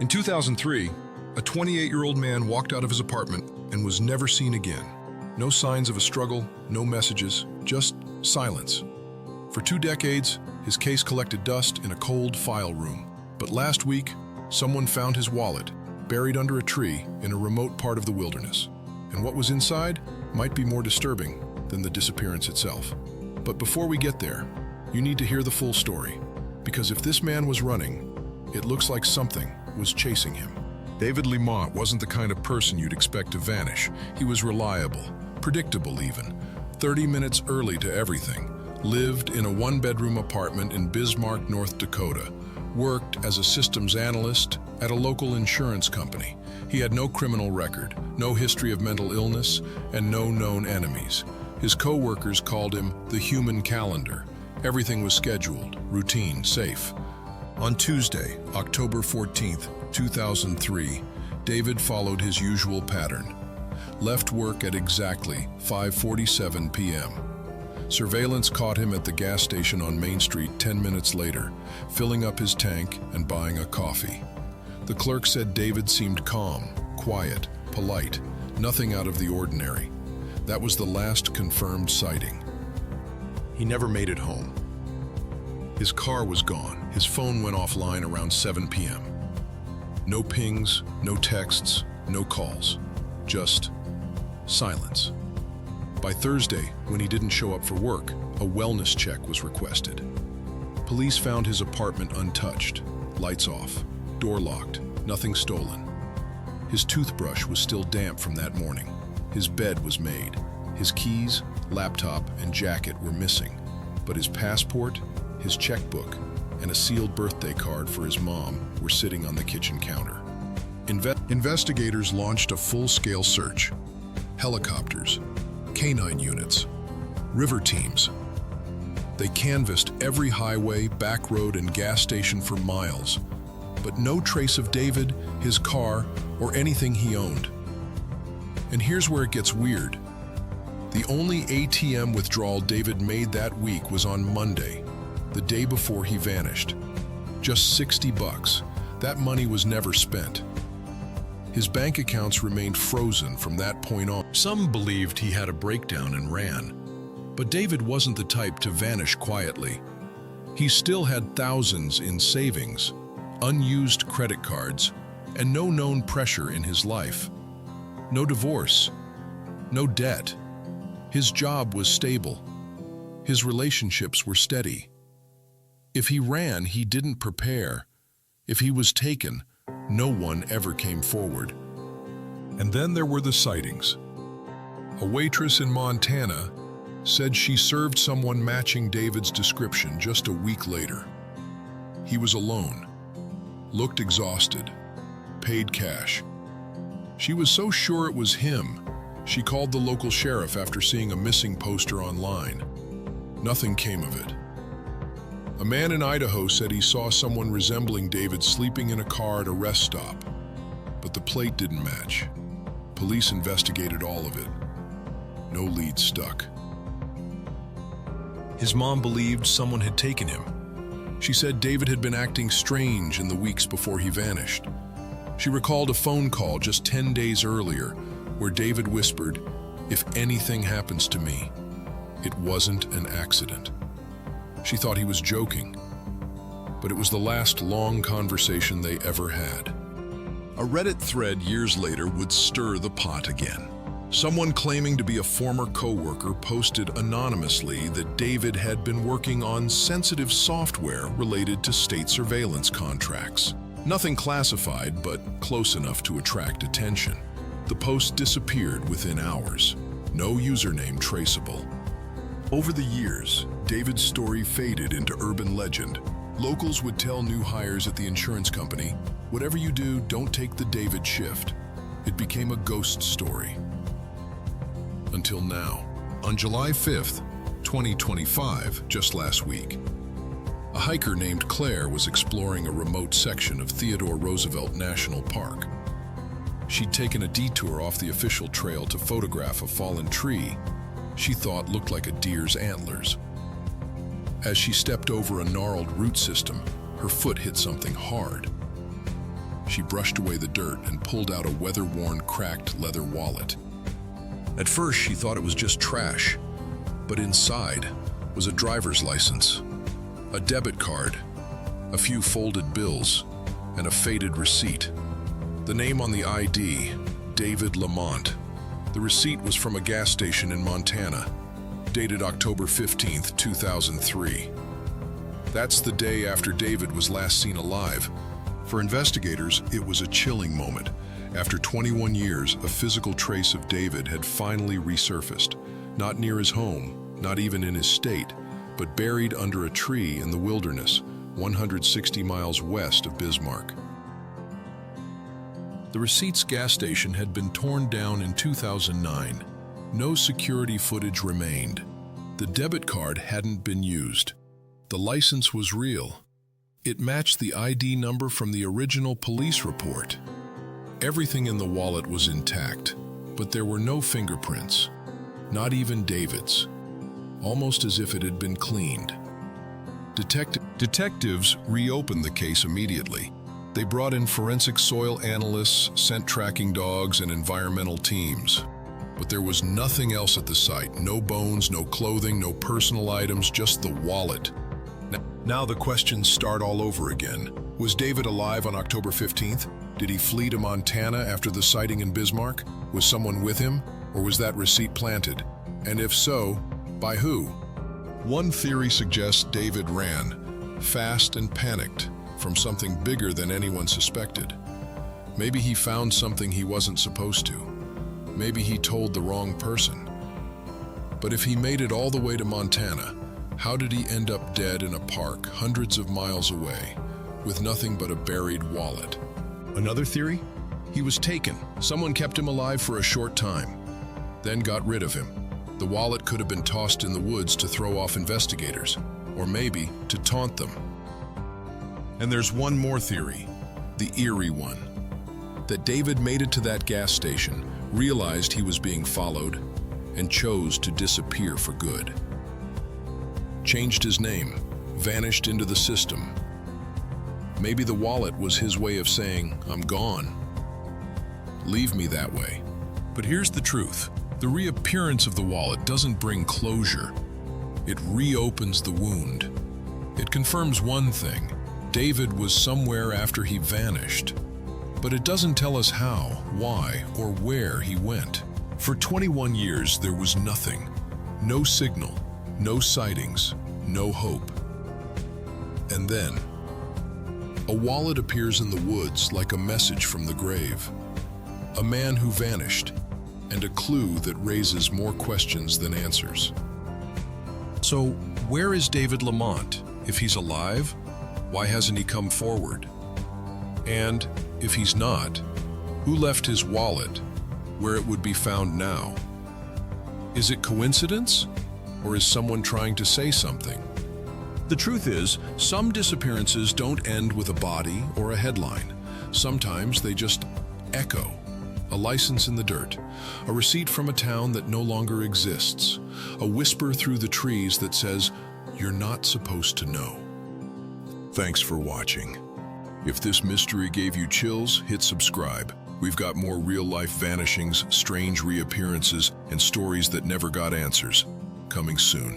In 2003, a 28-year-old man walked out of his apartment and was never seen again. No signs of a struggle, no messages, just silence. For 2 decades, his case collected dust in a cold file room. But last week, someone found his wallet, buried under a tree in a remote part of the wilderness. And what was inside might be more disturbing than the disappearance itself. But before we get there, you need to hear the full story. Because if this man was running, it looks like something was chasing him. David Lemont wasn't the kind of person you'd expect to vanish. He was reliable, predictable even, 30 minutes early to everything, lived in a 1-bedroom apartment in Bismarck, North Dakota, worked as a systems analyst at a local insurance company. He had no criminal record, no history of mental illness, and no known enemies. His co-workers called him the human calendar. Everything was scheduled, routine, safe. On Tuesday, October 14th, 2003, David followed his usual pattern. Left work at exactly 5:47 p.m. Surveillance caught him at the gas station on Main Street 10 minutes later, filling up his tank and buying a coffee. The clerk said David seemed calm, quiet, polite, nothing out of the ordinary. That was the last confirmed sighting. He never made it home. His car was gone. His phone went offline around 7 p.m. No pings, no texts, no calls. Just silence. By Thursday, when he didn't show up for work, a wellness check was requested. Police found his apartment untouched, lights off, door locked, nothing stolen. His toothbrush was still damp from that morning. His bed was made. His keys, laptop, and jacket were missing, but his passport, his checkbook, and a sealed birthday card for his mom were sitting on the kitchen counter. Investigators launched a full-scale search. Helicopters, canine units, river teams. They canvassed every highway, back road, and gas station for miles, but no trace of David, his car, or anything he owned. And here's where it gets weird. The only ATM withdrawal David made that week was on Monday, the day before he vanished. Just $60. That money was never spent. His bank accounts remained frozen from that point on. Some believed he had a breakdown and ran, but David wasn't the type to vanish quietly. He still had thousands in savings, unused credit cards, and no known pressure in his life. No divorce, no debt. His job was stable. His relationships were steady. If he ran, he didn't prepare. If he was taken, no one ever came forward. And then there were the sightings. A waitress in Montana said she served someone matching David's description just a week later. He was alone, looked exhausted, paid cash. She was so sure it was him, she called the local sheriff after seeing a missing poster online. Nothing came of it. A man in Idaho said he saw someone resembling David sleeping in a car at a rest stop, but the plate didn't match. Police investigated all of it. No lead stuck. His mom believed someone had taken him. She said David had been acting strange in the weeks before he vanished. She recalled a phone call just 10 days earlier where David whispered, "If anything happens to me, it wasn't an accident." She thought he was joking, but it was the last long conversation they ever had. A Reddit thread years later would stir the pot again. Someone claiming to be a former co-worker posted anonymously that David had been working on sensitive software related to state surveillance contracts. Nothing classified, but close enough to attract attention. The post disappeared within hours. No username traceable. Over the years, David's story faded into urban legend. Locals would tell new hires at the insurance company, "Whatever you do, don't take the David shift." It became a ghost story. Until now. On July 5th, 2025, just last week, a hiker named Claire was exploring a remote section of Theodore Roosevelt National Park. She'd taken a detour off the official trail to photograph a fallen tree she thought looked like a deer's antlers. As she stepped over a gnarled root system, her foot hit something hard. she brushed away the dirt and pulled out a weather-worn, cracked leather wallet. At first, she thought it was just trash, but inside was a driver's license, a debit card, a few folded bills, and a faded receipt. The name on the ID, David Lemont. The receipt was from a gas station in Montana, dated October 15, 2003. That's the day after David was last seen alive. For investigators, it was a chilling moment. After 21 years, a physical trace of David had finally resurfaced, not near his home, not even in his state, but buried under a tree in the wilderness, 160 miles west of Bismarck. The receipt's gas station had been torn down in 2009. No security footage remained. The debit card hadn't been used. The license was real. It matched the ID number from the original police report. Everything in the wallet was intact, but there were no fingerprints, not even David's, almost as if it had been cleaned. Detectives reopened the case immediately. They brought in forensic soil analysts, scent tracking dogs, and environmental teams. But there was nothing else at the site. No bones, no clothing, no personal items, just the wallet. Now the questions start all over again. Was David alive on October 15th? Did he flee to Montana after the sighting in Bismarck? Was someone with him? Or was that receipt planted? And if so, by who? One theory suggests David ran, fast and panicked, from something bigger than anyone suspected. Maybe he found something he wasn't supposed to. Maybe he told the wrong person. But if he made it all the way to Montana, how did he end up dead in a park hundreds of miles away, with nothing but a buried wallet? Another theory? He was taken. Someone kept him alive for a short time, then got rid of him. The wallet could have been tossed in the woods to throw off investigators, or maybe to taunt them. And there's one more theory, the eerie one, that David made it to that gas station, realized he was being followed, and chose to disappear for good. Changed his name, vanished into the system. Maybe the wallet was his way of saying, "I'm gone. Leave me that way." But here's the truth. The reappearance of the wallet doesn't bring closure. It reopens the wound. It confirms one thing. David was somewhere after he vanished. But it doesn't tell us how, why, or where he went. For 21 years, there was nothing. No signal, no sightings, no hope. And then, a wallet appears in the woods like a message from the grave. A man who vanished, and a clue that raises more questions than answers. So, where is David Lemont? If he's alive, why hasn't he come forward? And if he's not, who left his wallet where it would be found now? Is it coincidence, or is someone trying to say something? The truth is, some disappearances don't end with a body or a headline. Sometimes they just echo. A license in the dirt, a receipt from a town that no longer exists, a whisper through the trees that says, "You're not supposed to know." Thanks for watching. If this mystery gave you chills, hit subscribe. We've got more real-life vanishings, strange reappearances, and stories that never got answers coming soon.